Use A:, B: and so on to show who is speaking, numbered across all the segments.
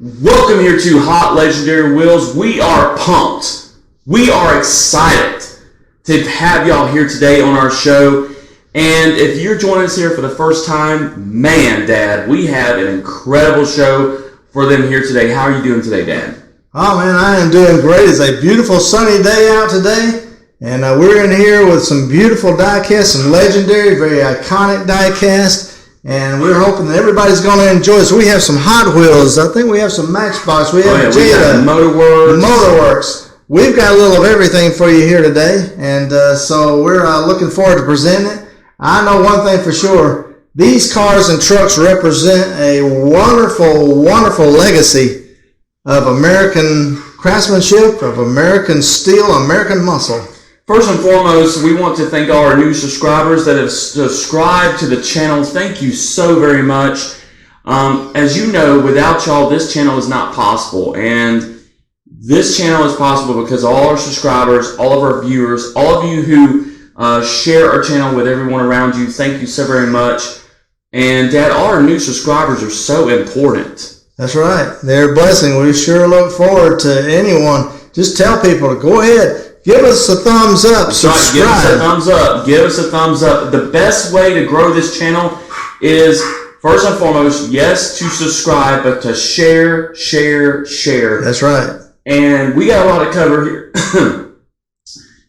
A: Welcome here to Hot Legendary Wheels. We are pumped. We are excited to have y'all here today on our show. And if you're joining us here for the first time, man, Dad, we have an incredible show for them here today. How are you doing today, Dad?
B: Oh, man, I am doing great. It's a beautiful sunny day out today. And we're in here with some beautiful diecast, some legendary, very iconic diecast. And we're hoping that everybody's going to enjoy it. So we have some Hot Wheels. I think we have some Matchbox. We have Jada. Motorworks. We've got a little of everything for you here today. And so we're looking forward to presenting it. I know one thing for sure. These cars and trucks represent a wonderful, wonderful legacy of American craftsmanship, of American steel, American muscle.
A: First and foremost, we want to thank all our new subscribers that have subscribed to the channel. Thank you so very much. As you know, without y'all, this channel is not possible. And this channel is possible because all our subscribers, all of our viewers, all of you who share our channel with everyone around you, thank you so very much. And Dad, all our new subscribers are so important.
B: That's right. They're a blessing. We sure look forward to anyone. Just tell people to go ahead. Give us a thumbs up. Subscribe.
A: Give us a thumbs up. Give us a thumbs up. The best way to grow this channel is, first and foremost, yes, to subscribe, but to share.
B: That's right.
A: And we got a lot to cover here.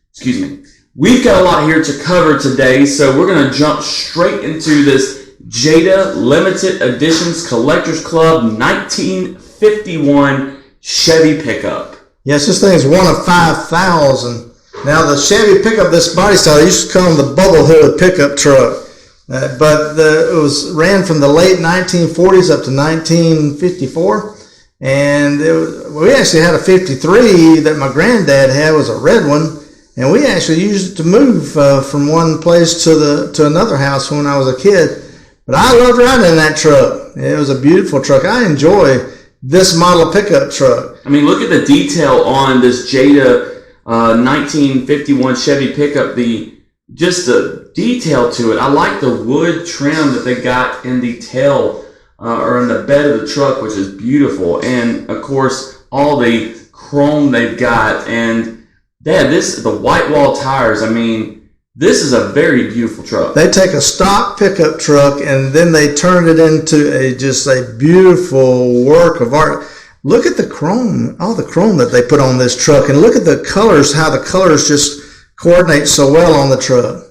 A: Excuse me. We've got a lot here to cover today, so we're going to jump straight into this Jada Limited Editions Collectors Club 1951 Chevy Pickup.
B: Yes, this thing is one of 5,000. Now, the Chevy Pickup, this body style, they used to call them the bubble hood pickup truck. It ran from the late 1940s up to 1954. And we actually had a 53 that my granddad had, was a red one. And we actually used it to move from one place to another house when I was a kid. But I loved riding in that truck. It was a beautiful truck. I enjoy this model pickup truck.
A: I mean, look at the detail on this Jada 1951 Chevy Pickup. Just the detail to it. I like the wood trim that they got in the tail or in the bed of the truck, which is beautiful. And of course, all the chrome they've got. And Dad, the white wall tires. I mean, this is a very beautiful truck.
B: They take a stock pickup truck and then they turn it into just a beautiful work of art. Look at the chrome, all the chrome that they put on this truck, and look at the colors, how the colors just coordinate so well on the truck.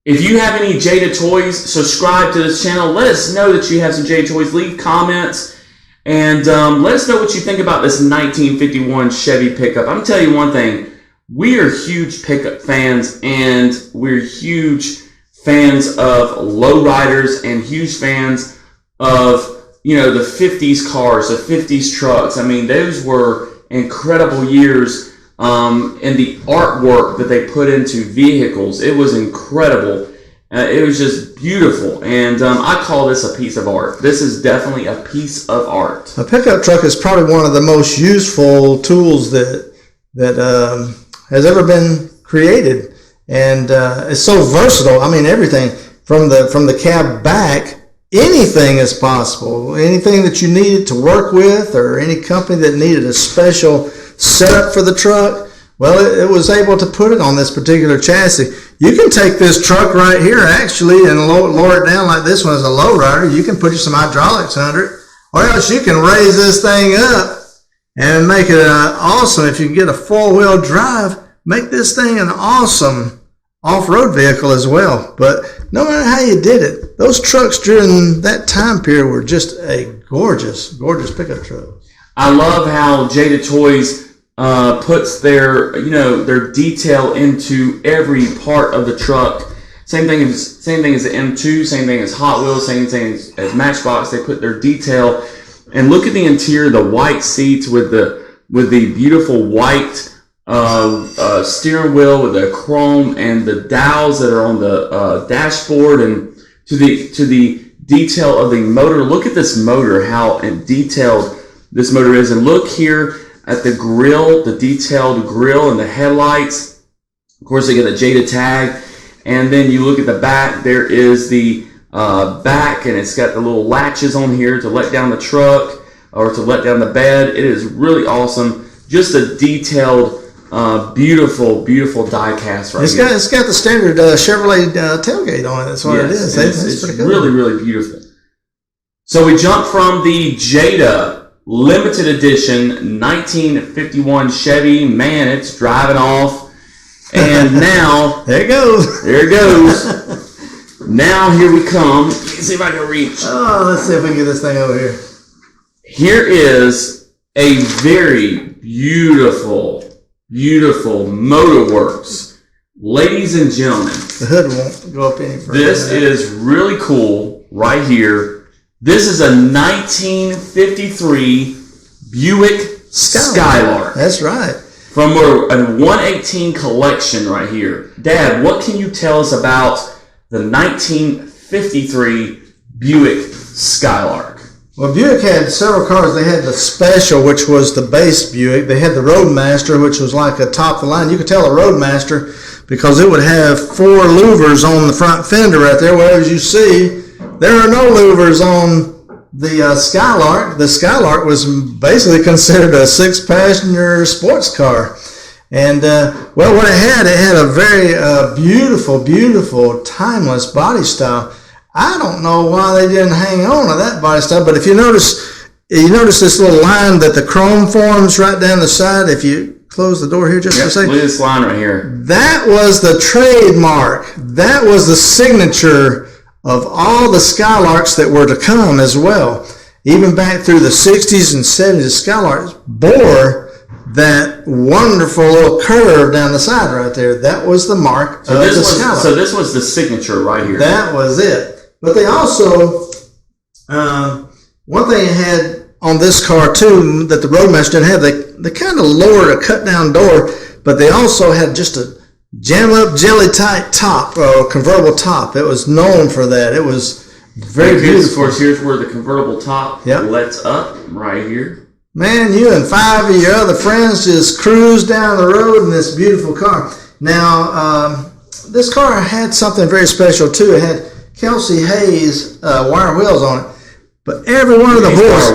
A: If you have any Jada toys, subscribe to this channel. Let us know that you have some Jada toys. Leave comments and let us know what you think about this 1951 Chevy Pickup. I'm telling you one thing. We are huge pickup fans, and we're huge fans of lowriders and huge fans of, the 50s cars, the 50s trucks. I mean, those were incredible years and the artwork that they put into vehicles. It was incredible. It was just beautiful, and I call this a piece of art. This is definitely a piece of art.
B: A pickup truck is probably one of the most useful tools that has ever been created, and it's so versatile. I mean, everything from the cab back, anything is possible. Anything that you needed to work with, or any company that needed a special setup for the truck, well, it was able to put it on this particular chassis. You can take this truck right here actually and lower it down like this one as a lowrider. You can put some hydraulics under it, or else you can raise this thing up and make it awesome. If you can get a four-wheel drive, make this thing an awesome off-road vehicle as well. But no matter how you did it, those trucks during that time period were just a gorgeous, gorgeous pickup truck.
A: I love how Jada Toys puts their detail into every part of the truck. Same thing as the M2, same thing as Hot Wheels, same thing as Matchbox. They put their detail. And look at the interior, the white seats with the beautiful white steering wheel with the chrome and the dials that are on the dashboard, and to the detail of the motor. Look at this motor, how detailed this motor is, and look here at the grill, the detailed grill and the headlights. Of course, they get a Jada tag, and then you look at the back. There is the back, and it's got the little latches on here to let down the truck. or to let down the bed. It is really awesome. Just a detailed, beautiful, beautiful die cast right here.
B: It's got the standard Chevrolet tailgate on it. That's what it is.
A: It's
B: pretty cool.
A: really, really beautiful. So we jump from the Jada limited edition 1951 Chevy. Man, it's driving off. And now...
B: There it goes.
A: There it goes. Now here we come. Let's see if I can reach.
B: Oh, let's see if we can get this thing over here.
A: Here is a very beautiful, beautiful Motorworks. Ladies and gentlemen.
B: The hood won't go up any further.
A: This is really cool right here. This is a 1953 Buick Skylark.
B: That's right.
A: From a 118 collection right here. Dad, what can you tell us about the 1953 Buick Skylark?
B: Well, Buick had several cars. They had the Special, which was the base Buick. They had the Roadmaster, which was like a top of the line. You could tell a Roadmaster because it would have 4 louvers on the front fender right there. Well, as you see, there are no louvers on the Skylark. The Skylark was basically considered a 6-passenger sports car. And, well, what it had a very beautiful, beautiful, timeless body style. I don't know why they didn't hang on to that body style, but if you notice this little line that the chrome forms right down the side. If you close the door here just for a second.
A: Look at this line right here.
B: That was the trademark. That was the signature of all the Skylarks that were to come as well. Even back through the 60s and 70s, the Skylarks bore that wonderful little curve down the side right there. That was the mark of the Skylark.
A: So this was the signature right here.
B: That was it. But they also, one thing they had on this car too that the Roadmaster didn't have, they kind of lowered a cut down door, but they also had just a jam up jelly tight top, convertible top. It was known for that. It was very beautiful. Of
A: course, here's where the convertible top lets up right here.
B: Man, you and 5 of your other friends just cruised down the road in this beautiful car. Now, this car had something very special too. It had Kelsey Hayes wire wheels on it. But every one of the wheels,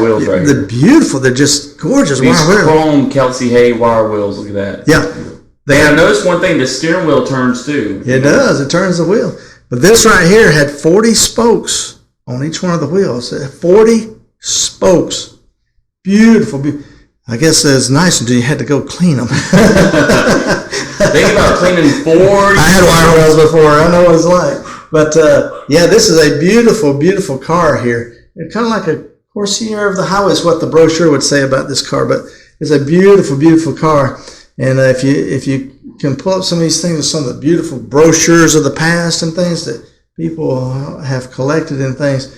B: they're beautiful. They're just gorgeous wire wheels.
A: These chrome Kelsey Hayes wire wheels. Look at that.
B: Yeah.
A: I noticed one thing. The steering wheel turns too.
B: It does. It turns the wheel. But this right here had 40 spokes on each one of the wheels. 40 spokes. Beautiful. I guess it's nice until you had to go clean them.
A: Think about cleaning 40.
B: I had wire wheels before. I know what it's like. But, yeah, this is a beautiful, beautiful car here. It's kind of like a Corsair of the highway is what the brochure would say about this car. But it's a beautiful, beautiful car. And if you can pull up some of these things, some of the beautiful brochures of the past and things that people have collected and things,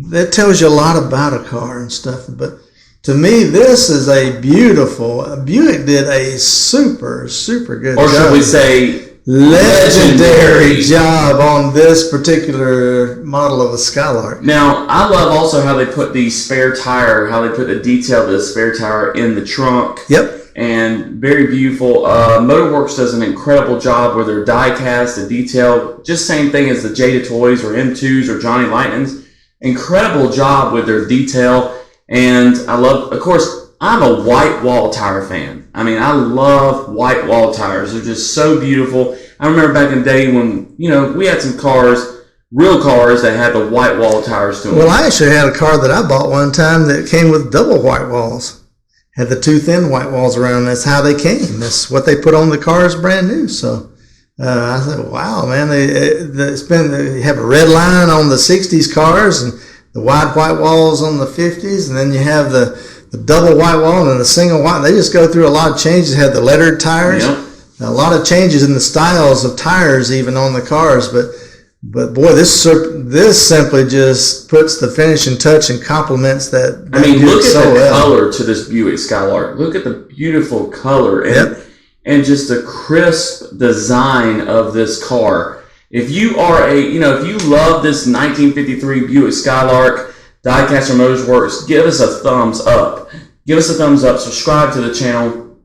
B: that tells you a lot about a car and stuff. But to me, this is a beautiful, Buick did a super, super good job.
A: Or should we say
B: legendary job on this particular model of a Skylark.
A: Now, I love also how they put the spare tire, how they put the detail of the spare tire in the trunk.
B: Yep.
A: And very beautiful. Motorworks does an incredible job with their die cast, the detail. Just same thing as the Jada Toys or M2s or Johnny Lightnings. Incredible job with their detail. And I love, of course, I'm a white wall tire fan. I mean, I love white wall tires. They're just so beautiful. I remember back in the day when, we had some cars, real cars that had the white wall tires to them.
B: Well, I actually had a car that I bought one time that came with double white walls. Had the 2 thin white walls around. That's how they came. That's what they put on the cars brand new. So I said, wow, man, they have a red line on the 60s cars and the wide white walls on the 50s, and then you have the double white wall and the single white. They just go through a lot of changes. They had the lettered tires.
A: Yep.
B: A lot of changes in the styles of tires even on the cars. But boy, this simply just puts the finishing touch and complements that.
A: I mean, look at the color to this Buick Skylark. Look at the beautiful color and just the crisp design of this car. If you are if you love this 1953 Buick Skylark, Diecaster Motorworks, give us a thumbs up. Give us a thumbs up. Subscribe to the channel.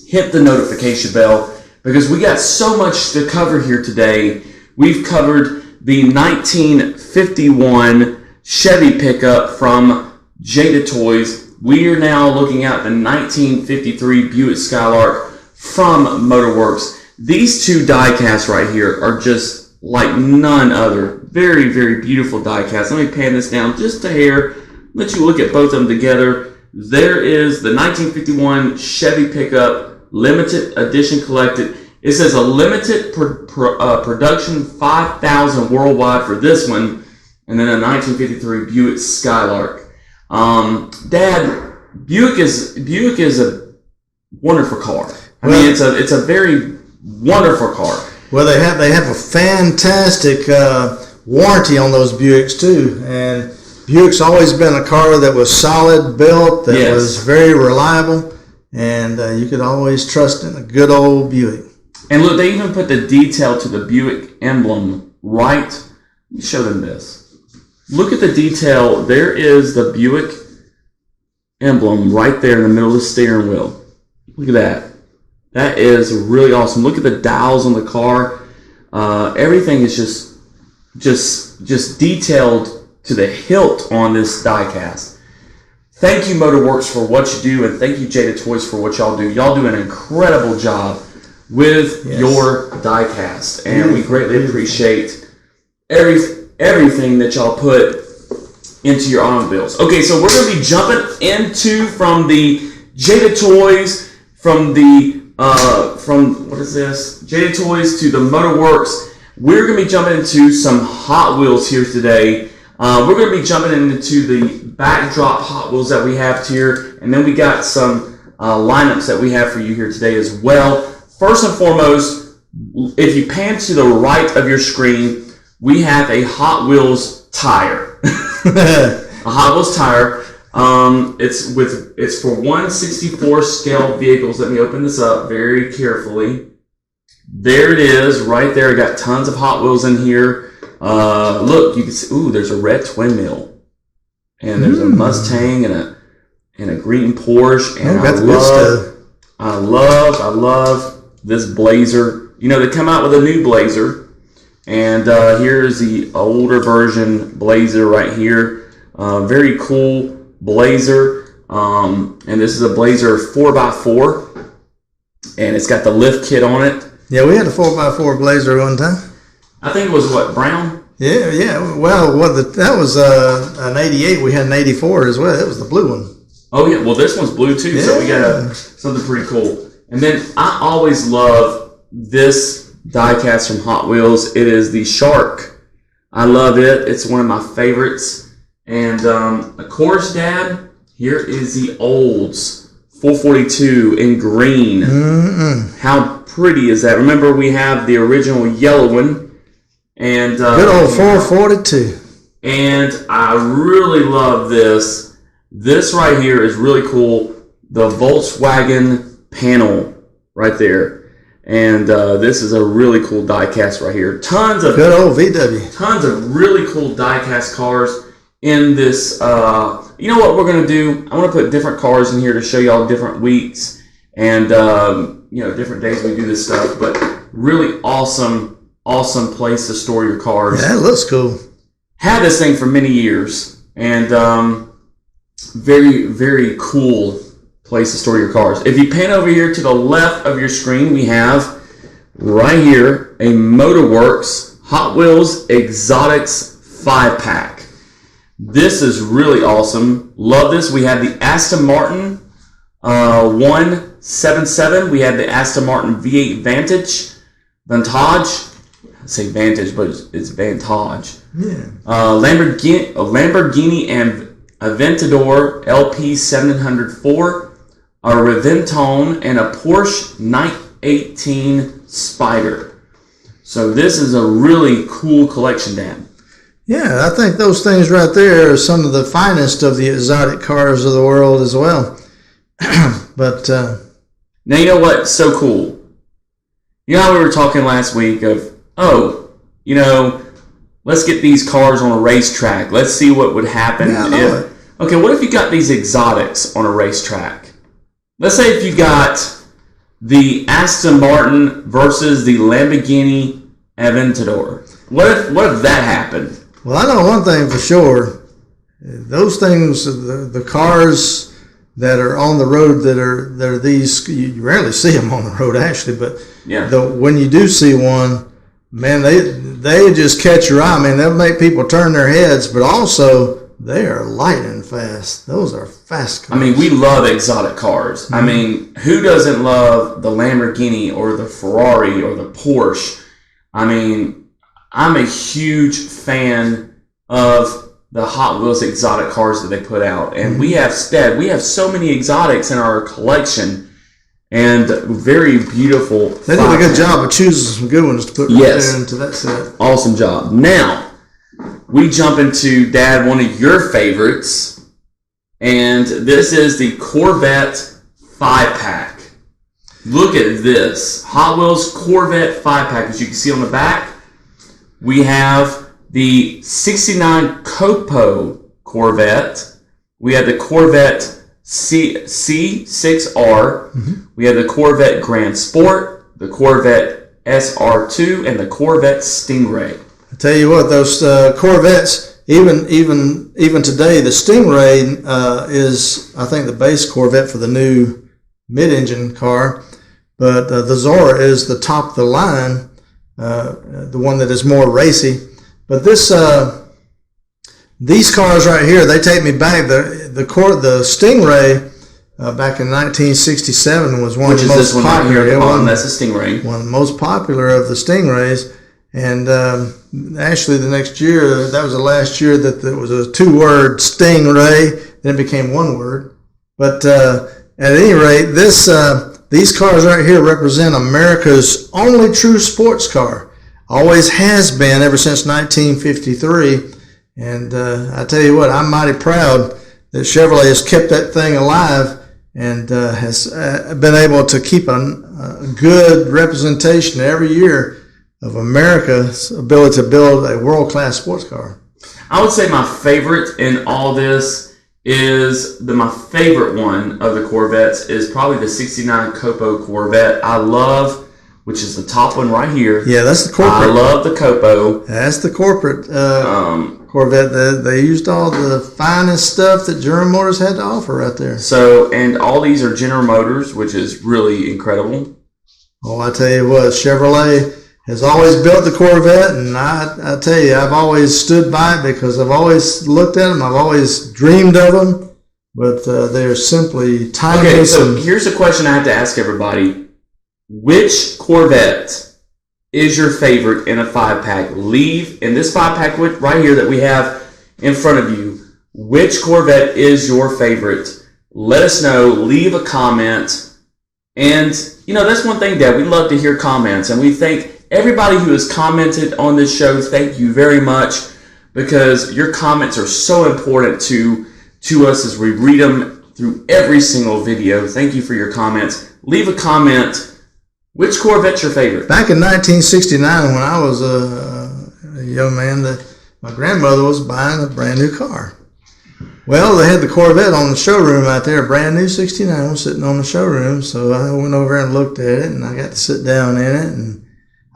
A: Hit the notification bell because we got so much to cover here today. We've covered the 1951 Chevy Pickup from Jada Toys. we are now looking at the 1953 Buick Skylark from Motorworks. These two die casts right here are just like none other. Very, very beautiful die casts. Let me pan this down just a hair. Let you look at both of them together. There is the 1951 Chevy Pickup limited edition collected. It says a limited production 5,000 worldwide for this one, and then a 1953 Buick Skylark. Dad, Buick is a wonderful car. I mean, it's a very wonderful car.
B: Well, they have a fantastic warranty on those Buicks too, and Buick's always been a car that was solid built, that was very reliable, and you could always trust in a good old Buick.
A: And look, they even put the detail to the Buick emblem right. Let me show them this. Look at the detail. There is the Buick emblem right there in the middle of the steering wheel. Look at that. That is really awesome. Look at the dials on the car. Everything is just detailed to the hilt on this diecast. Thank you, Motorworks, for what you do, and thank you, Jada Toys, for what y'all do. Y'all do an incredible job with your diecast, and we greatly appreciate everything that y'all put into your automobiles. Okay, so we're going to be jumping into from the Jada Toys, from what is this? Jada Toys to the Motorworks. We're going to be jumping into some Hot Wheels here today. We're going to be jumping into the backdrop Hot Wheels that we have here, and then we got some lineups that we have for you here today as well. First and foremost, if you pan to the right of your screen, we have a Hot Wheels tire. A Hot Wheels tire. It's for 1/64 scale vehicles. Let me open this up very carefully. There it is, right there. I got tons of Hot Wheels in here. Look, you can see. Ooh, there's a red twin mill, and there's a Mustang and a green Porsche. And I love this Blazer. You know, they come out with a new Blazer, and here's the older version Blazer right here. Very cool Blazer, and this is a Blazer 4x4, and it's got the lift kit on it.
B: Yeah, we had a 4x4 Blazer one time.
A: I think it was what, brown?
B: Yeah. Well, that was an 88. We had an 84 as well. That was the blue one.
A: Oh yeah, well this one's blue too, so we got something pretty cool. And then I always love this diecast from Hot Wheels. It is the Shark. I love it. It's one of my favorites. And of course, Dad, here is the Olds 442 in green. How pretty is that? Remember, we have the original yellow one. And
B: good old 442.
A: And I really love this. This right here is really cool. The Volkswagen panel right there. And this is a really cool diecast right here. Tons of
B: good old VW.
A: Tons of really cool diecast cars in this. You know what we're going to do? I want to put different cars in here to show y'all different weeks and different days we do this stuff. But really awesome place to store your cars.
B: Yeah, it looks cool.
A: Had this thing for many years, and very, very cool place to store your cars. If you pan over here to the left of your screen, we have right here a Motorworks Hot Wheels Exotics 5-pack. This is really awesome. Love this. We have the Aston Martin 177. We have the Aston Martin V8 Vantage. I say Vantage, but it's Vantage.
B: Yeah.
A: Lamborghini and Aventador LP 704. A Reventone, and a Porsche 918 Spider. So this is a really cool collection, Dan.
B: Yeah, I think those things right there are some of the finest of the exotic cars of the world as well. But
A: now you know what's so cool? You know how we were talking last week of, let's get these cars on a racetrack. Let's see what would happen Okay, what if you got these exotics on a racetrack? Let's say if you got the Aston Martin versus the Lamborghini Aventador. What if that happened?
B: Well, I know one thing for sure. Those things, the cars that are on the road that are these. You rarely see them on the road actually, but when you do see one, man, they just catch your eye. I mean, they'll make people turn their heads, but also they are lightning fast. Those are fast cars.
A: I mean, we love exotic cars. Mm-hmm. I mean, who doesn't love the Lamborghini or the Ferrari or the Porsche? I mean, I'm a huge fan of the Hot Wheels exotic cars that they put out. And we have so many exotics in our collection and very beautiful.
B: They did a good job of choosing some good ones to put right there into that set.
A: Awesome job. Now, we jump into, Dad, one of your favorites, and this is the Corvette 5-pack. Look at this. Hot Wheels Corvette 5-pack. As you can see on the back, we have the 69 Copo Corvette. We have the Corvette C6R. Mm-hmm. We have the Corvette Grand Sport, the Corvette SR2, and the Corvette Stingray.
B: I tell you what, those Corvettes, even today, the Stingray is, I think, the base Corvette for the new mid-engine car, but the Zora is the top of the line, the one that is more racy. But these cars right here, they take me back. The Stingray back in 1967 was one of the most popular.
A: That's a Stingray.
B: One of the most popular of the Stingrays. And actually, the next year, that was the last year that there was a 2-word Stingray. Then it became 1 word. But at any rate, these cars right here represent America's only true sports car. Always has been ever since 1953. And I tell you what, I'm mighty proud that Chevrolet has kept that thing alive and has been able to keep a good representation every year of America's ability to build a world-class sports car.
A: I would say my favorite in all this is my favorite one of the Corvettes is probably the 69 Copo Corvette. I love, which is the top one right here.
B: Yeah, that's the corporate.
A: I love the Copo.
B: That's the corporate Corvette. They used all the finest stuff that General Motors had to offer right there.
A: So, and all these are General Motors, which is really incredible.
B: Oh, I tell you what, Chevrolet has always built the Corvette, and I tell you, I've always stood by it because I've always looked at them. I've always dreamed of them, but they're simply timeless.
A: Okay, so here's a question I have to ask everybody. Which Corvette is your favorite in a 5-pack? Leave in this 5-pack right here that we have in front of you. Which Corvette is your favorite? Let us know. Leave a comment. And, you know, that's one thing, Dad. We love to hear comments, and we thank everybody who has commented on this show. Thank you very much, because your comments are so important to us as we read them through every single video. Thank you for your comments. Leave a comment. Which Corvette's your favorite?
B: Back in 1969, when I was a young man, my grandmother was buying a brand new car. Well, they had the Corvette on the showroom out there, a brand new 69 was sitting on the showroom. So I went over and looked at it, and I got to sit down in it, and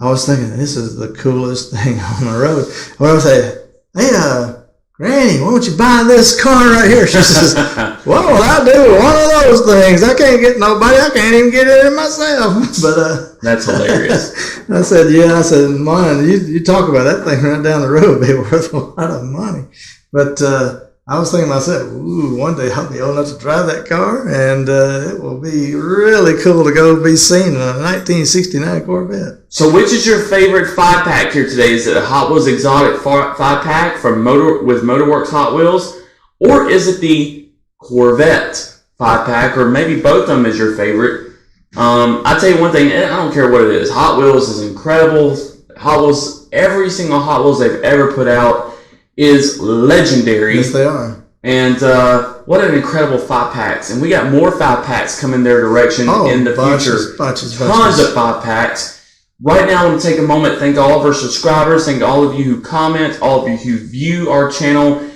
B: I was thinking, this is the coolest thing on the road. I would say, hey, Granny, why don't you buy this car right here? She says, what will I do? One of those things. I can't get nobody. I can't even get in it myself. But
A: that's hilarious.
B: I said, yeah. I said, mine, you talk about that thing right down the road, be worth a lot of money. But I was thinking to myself, ooh, one day I'll be old enough to drive that car, and it will be really cool to go be seen in a 1969 Corvette.
A: So which is your favorite 5-pack here today? Is it a Hot Wheels Exotic 5-pack from Motorworks Hot Wheels? Or is it the Corvette 5-pack? Or maybe both of them is your favorite? I'll tell you one thing, I don't care what it is. Hot Wheels is incredible. Hot Wheels, every single Hot Wheels they've ever put out is legendary.
B: Yes, they are.
A: And what an incredible 5-packs. And we got more 5-packs coming their direction in the future.
B: Bunches.
A: Tons of 5-packs. Right now, I want to take a moment, thank all of our subscribers, thank all of you who comment, all of you who view our channel.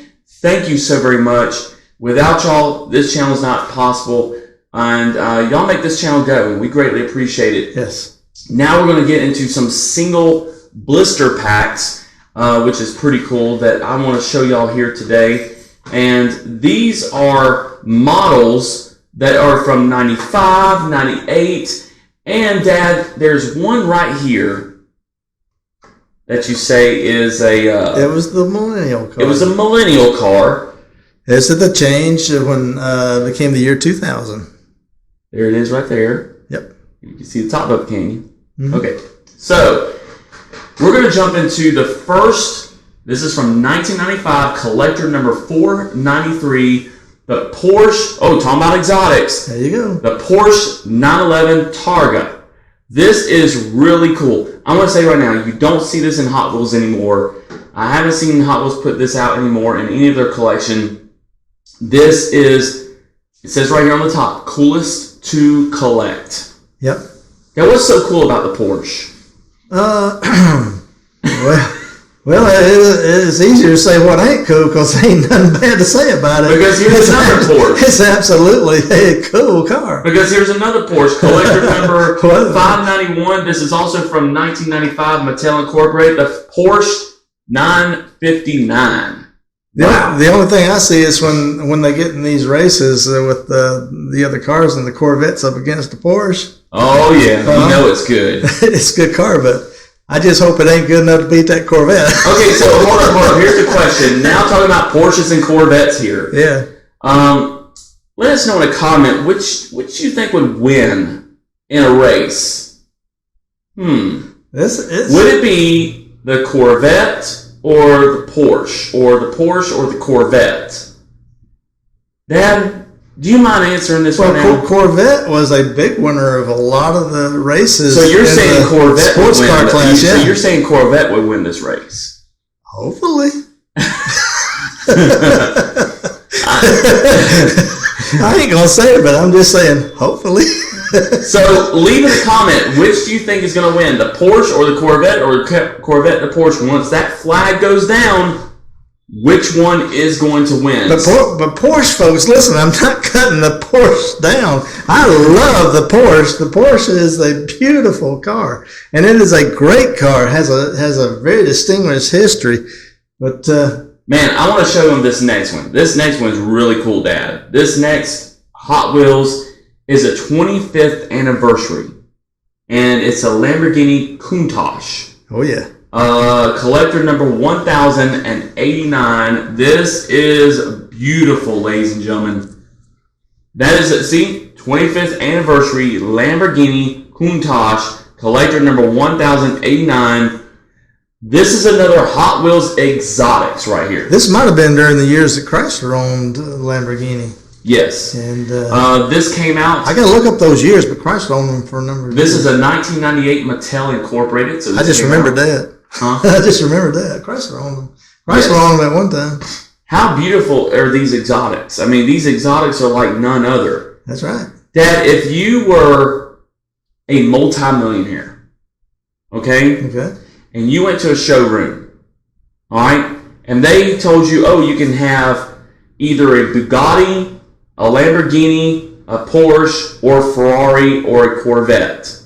A: Thank you so very much. Without y'all, this channel is not possible. And y'all make this channel go, and we greatly appreciate it.
B: Yes.
A: Now we're going to get into some single blister packs, which is pretty cool, that I want to show y'all here today. And these are models that are from 95, 98, and Dad, there's one right here that you say is a...
B: it was the millennial car.
A: It was a millennial car.
B: This is the change when it became the year 2000.
A: There it is right there.
B: Yep.
A: You can see the top of it, can you?
B: Mm-hmm.
A: Okay, so we're going to jump into the first. This is from 1995, collector number 493, the Porsche. Oh, talking about exotics.
B: There you go.
A: The Porsche 911 Targa. This is really cool. I'm going to say right now, you don't see this in Hot Wheels anymore. I haven't seen Hot Wheels put this out anymore in any of their collection. This is, it says right here on the top, coolest to collect.
B: Yep.
A: Now, what's so cool about the Porsche?
B: Well, it's easier to say what ain't cool because there ain't nothing bad to say about it.
A: Because here's another Porsche.
B: It's absolutely a cool car.
A: Because here's another Porsche, collector number 591. This is also from 1995, Mattel Incorporated, the Porsche 959. Wow.
B: The only thing I see is when they get in these races with the other cars and the Corvettes up against the Porsche.
A: Oh, yeah. You know it's good.
B: It's a good car, but I just hope it ain't good enough to beat that Corvette.
A: Okay, so hold on. Here's the question. Now talking about Porsches and Corvettes here.
B: Yeah.
A: Let us know in a comment which you think would win in a race. Would it be the Corvette or the Porsche, or the Porsche or the Corvette? Dad, do you mind answering this right now?
B: Corvette was a big winner of a lot of the races.
A: So you're saying Corvette would win?
B: Car class,
A: So you're saying Corvette would win this race?
B: Hopefully. I ain't gonna say it, but I'm just saying hopefully.
A: So leave in a comment, which do you think is going to win, the Porsche or the Corvette, or Corvette and the Porsche? Once that flag goes down, which one is going to win?
B: But Porsche folks, listen, I'm not cutting the Porsche down. I love the Porsche. The Porsche is a beautiful car, and it is a great car. It has a very distinguished history. But
A: man, I want to show them this next one. This next one is really cool, Dad. This next Hot Wheels is a 25th anniversary, and it's a Lamborghini Countach.
B: Oh yeah.
A: Collector number 1089. This is beautiful, ladies and gentlemen. That is, 25th anniversary Lamborghini Countach, collector number 1089. This is another Hot Wheels Exotics right here.
B: This might have been during the years that Chrysler owned Lamborghini.
A: Yes.
B: And
A: this came out.
B: I got to look up those years, but Chrysler owned them for a number of years.
A: This is a 1998 Mattel Incorporated. So
B: I just remembered that.
A: Huh?
B: I just remembered that. Chrysler owned them. Chrysler owned them at one time.
A: How beautiful are these exotics? I mean, these exotics are like none other.
B: That's right.
A: Dad, if you were a multimillionaire, okay, and you went to a showroom, all right, and they told you, oh, you can have either a Bugatti, a Lamborghini, a Porsche, or a Ferrari, or a Corvette.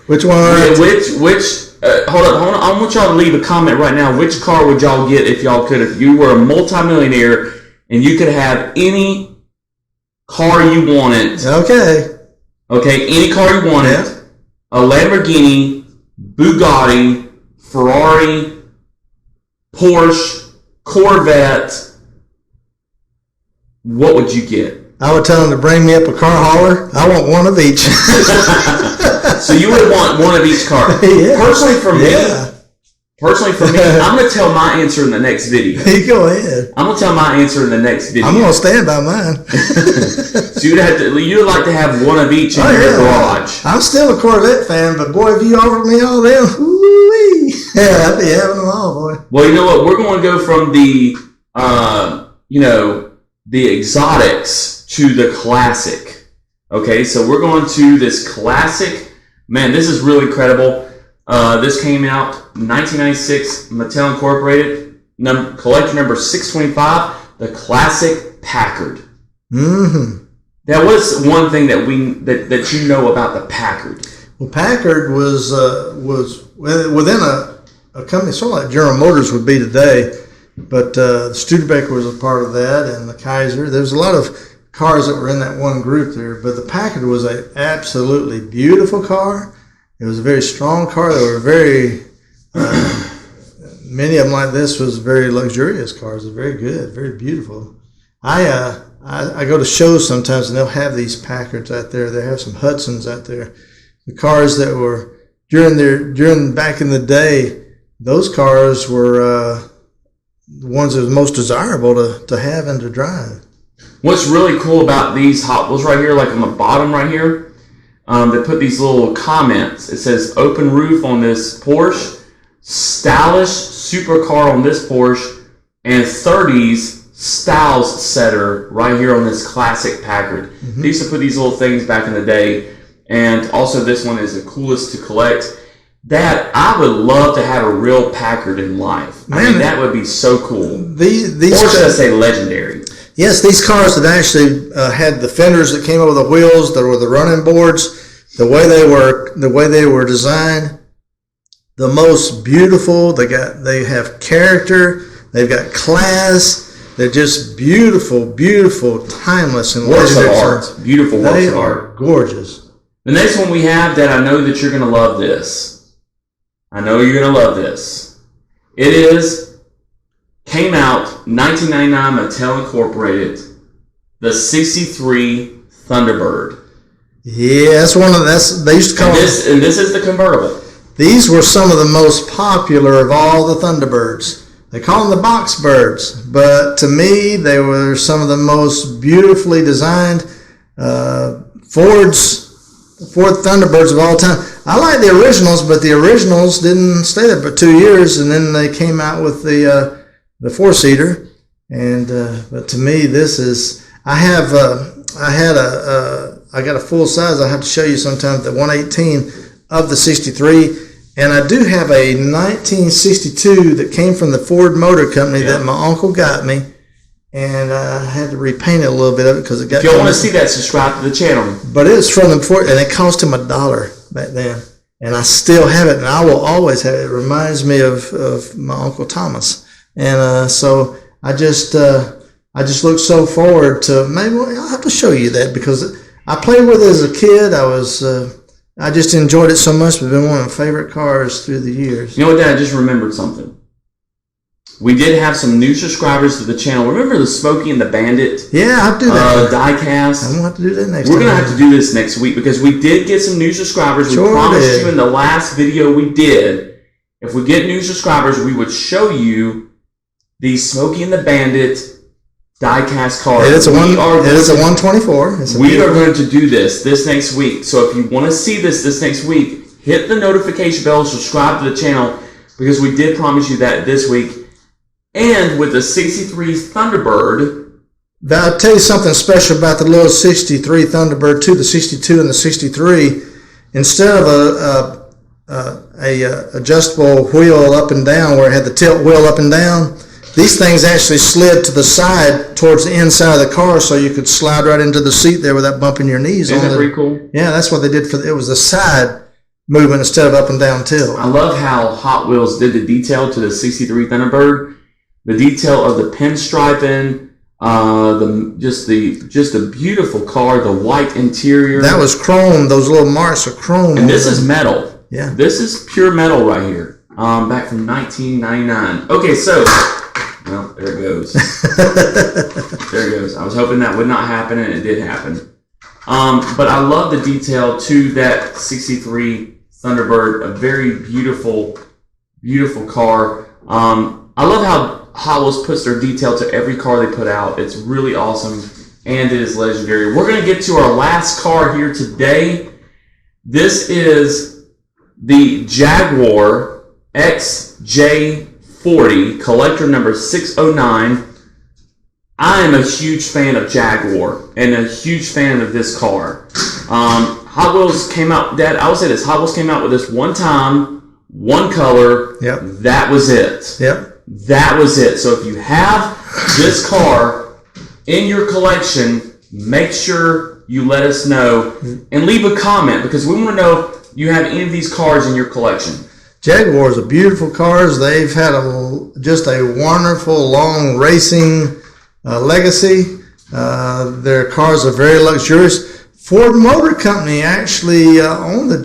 B: Which one?
A: Hold up. I want y'all to leave a comment right now. Which car would y'all get if y'all could? If you were a multimillionaire and you could have any car you wanted.
B: Okay, any
A: car you wanted. Yeah. A Lamborghini, Bugatti, Ferrari, Porsche, Corvette. What would you get?
B: I would tell them to bring me up a car hauler. I want one of each.
A: So you would want one of each car.
B: Yeah.
A: Personally for me, I'm going to tell my answer in the next video.
B: You go ahead.
A: I'm going to tell my answer in the next video.
B: I'm going to stand by mine.
A: So you'd like to have one of each in your garage.
B: I'm still a Corvette fan, but boy, if you offered me all them, woo-wee. Yeah, I'd be having them all, boy.
A: Well, you know what? We're going to go from the exotics to the classic. Okay, so we're going to this classic. Man, this is really incredible. This came out 1996, Mattel Incorporated, collector number 625, the Classic Packard.
B: Mm-hmm.
A: That was one thing that you know about the Packard.
B: Well, Packard was within a company sort of like General Motors would be today. but the Studebaker was a part of that, and the Kaiser. There was a lot of cars that were in that one group there, but the Packard was an absolutely beautiful car. It was a very strong car. They were very, many of them like this was very luxurious cars. They're very good, very beautiful. I go to shows sometimes, and they'll have these Packards out there. They have some Hudsons out there. The cars that were during back in the day, those cars were the ones that was most desirable to have and to drive.
A: What's really cool about these Hot Wheels right here, like on the bottom right here, they put these little comments. It says open roof on this Porsche, stylish supercar on this Porsche, and 30s styles setter right here on this classic Packard. They used to put these little things back in the day, and also this one is the coolest to collect. Dad, I would love to have a real Packard in life. I mean, that would be so cool.
B: These
A: or should I say legendary?
B: Yes, these cars that actually had the fenders that came over the wheels, that were the running boards, the way they were designed, the most beautiful. They have character. They've got class. They're just beautiful, beautiful, timeless, and
A: works of art. Beautiful works of art.
B: Gorgeous.
A: The next one we have, Dad, I know that you're going to love this. I know you're going to love this. It came out 1999, Mattel Incorporated, the 63 Thunderbird.
B: Yeah, they used to call
A: this is the convertible.
B: These were some of the most popular of all the Thunderbirds. They call them the box birds, but to me, they were some of the most beautifully designed Ford Thunderbirds of all time. I like the originals, but the originals didn't stay there for 2 years, and then they came out with the four-seater. And but to me, this is. I got a full size. I have to show you sometime, the 118 of the 63, and I do have a 1962 that came from the Ford Motor Company that my uncle got me. And I had to repaint it a little bit of it because it got.
A: If you want to see that, subscribe to the channel.
B: But it's from the Ford, and it cost him $1 back then. And I still have it, and I will always have it. It reminds me of my Uncle Thomas. And so I just look so forward to, maybe I'll have to show you that, because I played with it as a kid. I just enjoyed it so much. It's been one of my favorite cars through the years.
A: You know what, Dad? I just remembered something. We did have some new subscribers to the channel. Remember the Smokey and the Bandit?
B: Yeah, I'll do that.
A: Die-cast.
B: I'm going to have to do that next time.
A: We're going to have to do this next week because we did get some new subscribers. We promised you in the last video we did, if we get new subscribers, we would show you the Smokey and the Bandit die-cast car.
B: It is a 124.
A: We are going to do this next week. So if you want to see this next week, hit the notification bell, subscribe to the channel, because we did promise you that this week. And with the 63 Thunderbird.
B: I'll tell you something special about the little 63 Thunderbird 2, the 62 and the 63. Instead of a adjustable wheel up and down where it had the tilt wheel up and down, these things actually slid to the side towards the inside of the car, so you could slide right into the seat there without bumping your knees.
A: Isn't that pretty cool?
B: Yeah, that's what they did it was the side movement instead of up and down tilt.
A: I love how Hot Wheels did the detail to the 63 Thunderbird. The detail of the pinstriping, just a beautiful car, the white interior.
B: That was chrome. Those little marks are chrome.
A: And this is metal.
B: Yeah.
A: This is pure metal right here. Back from 1999. Okay, so, well, there it goes. There it goes. I was hoping that would not happen, and it did happen. But I love the detail to that 63 Thunderbird. A very beautiful, beautiful car. I love how Hot Wheels puts their detail to every car they put out. It's really awesome, and it is legendary. We're going to get to our last car here today. This is the Jaguar XJ40, collector number 609. I am a huge fan of Jaguar and a huge fan of this car. Hot Wheels came out, Dad, I would say this, Hot Wheels came out with this one time, one color.
B: Yep.
A: That was it.
B: Yep.
A: That was it. So if you have this car in your collection, make sure you let us know and leave a comment, because we want to know if you have any of these cars in your collection.
B: Jaguars are beautiful cars. They've had just a wonderful, long racing legacy. Their cars are very luxurious. Ford Motor Company actually owned the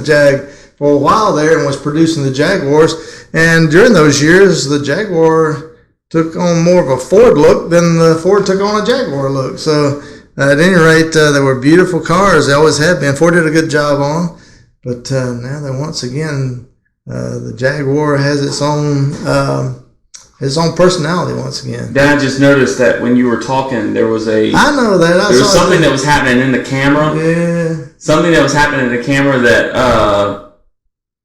B: Jag for a while there and was producing the Jaguars. And during those years, the Jaguar took on more of a Ford look than the Ford took on a Jaguar look. So at any rate, they were beautiful cars. They always have been. Ford did a good job on them. But now that once again, the Jaguar has its own personality once again.
A: Dad, I just noticed that when you were talking, there was
B: I know that.
A: There was something that was happening in the camera.
B: Yeah.
A: Something that was happening in the camera that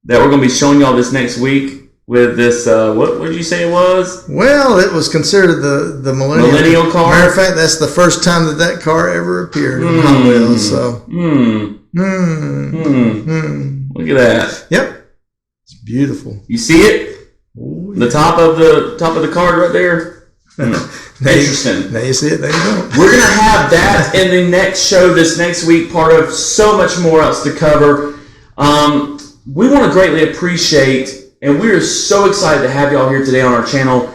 A: we're going to be showing y'all this next week with this, what did you say it was?
B: Well, it was considered the
A: millennial car.
B: Matter of fact, that's the first time that car ever appeared in Hot Wheels. So.
A: Look at that.
B: Yep. It's beautiful.
A: You see it? Oh, yeah. The top of the card right there. Interesting.
B: Now you see it. There you go.
A: We're gonna have that in the next show this next week. Part of so much more else to cover. We want to greatly appreciate, and we are so excited to have y'all here today on our channel.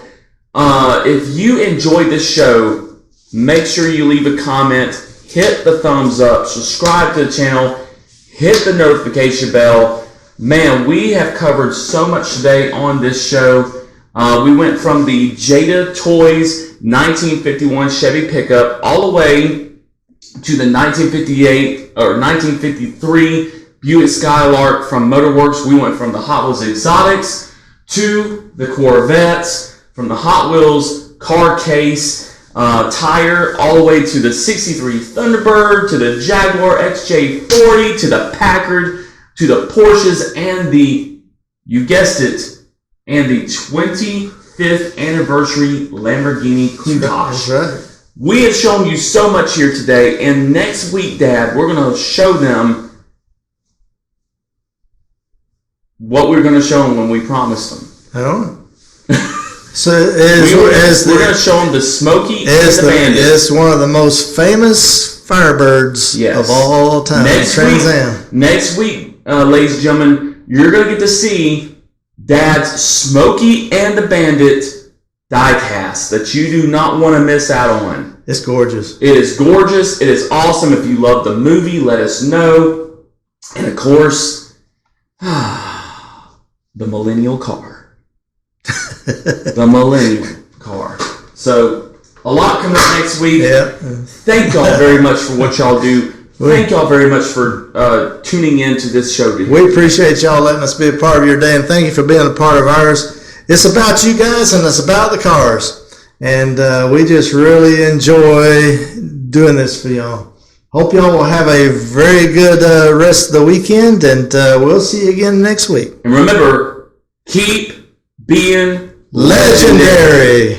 A: If you enjoyed this show, make sure you leave a comment, hit the thumbs up, subscribe to the channel, hit the notification bell. Man, we have covered so much today on this show. We went from the Jada Toys 1951 Chevy Pickup all the way to the 1958 or 1953 Buick Skylark from Motorworks. We went from the Hot Wheels Exotics to the Corvettes, from the Hot Wheels car case tire all the way to the 63 Thunderbird, to the Jaguar XJ40, to the Packard, to the Porsches, and you guessed it, and the 25th anniversary Lamborghini Countach.
B: That's right.
A: We have shown you so much here today, and next week, Dad, we're going to show them what we're going to show them when we promised them.
B: I don't know. So
A: we're going to show them the Smokey and the Bandit.
B: It's one of the most famous Firebirds of all time.
A: Next week, ladies and gentlemen, you're going to get to see Dad's Smokey and the Bandit diecast that you do not want to miss out on.
B: It's gorgeous.
A: It is gorgeous. It is awesome. If you love the movie, let us know. And of course, the millennial car. The millennial car. So, a lot coming up next week.
B: Yeah.
A: Thank y'all very much for what y'all do. Thank y'all very much for tuning in to this show today.
B: We appreciate y'all letting us be a part of your day, and thank you for being a part of ours. It's about you guys, and it's about the cars. And we just really enjoy doing this for y'all. Hope y'all will have a very good rest of the weekend, and we'll see you again next week.
A: And remember, keep being
B: legendary.